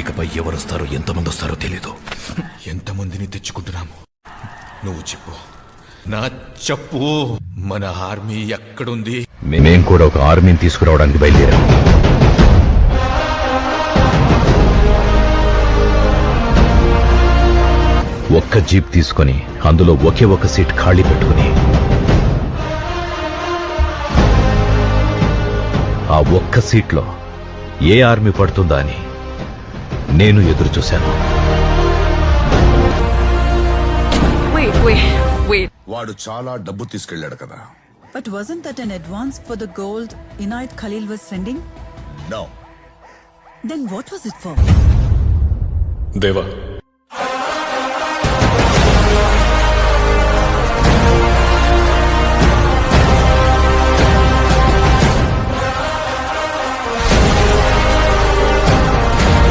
ఇకపై ఎవరొస్తారో ఎంతమంది వస్తారో తెలీదు. ఎంతమందిని తెచ్చుకుంటున్నాము నువ్వు చెప్పు, నా చెప్పు. మన ఆర్మీ ఎక్కడుంది? మేం కూడా ఒక ఆర్మీని తీసుకురావడానికి బయలుదేరాం. ఒక్క జీప్ తీసుకుని అందులో ఒకే ఒక సీట్ ఖాళీ పెట్టుకుని ఆ ఒక్క సీట్లో ఏ ఆర్మీ పడుతుందా అని నేను ఎదురు చూశాను. వాడు చాలా డబ్బు తీసుకెళ్లాడు కదా. But wasn't that an advance for the gold Inayat Khalil was sending? No. Then what was it for? దేవా,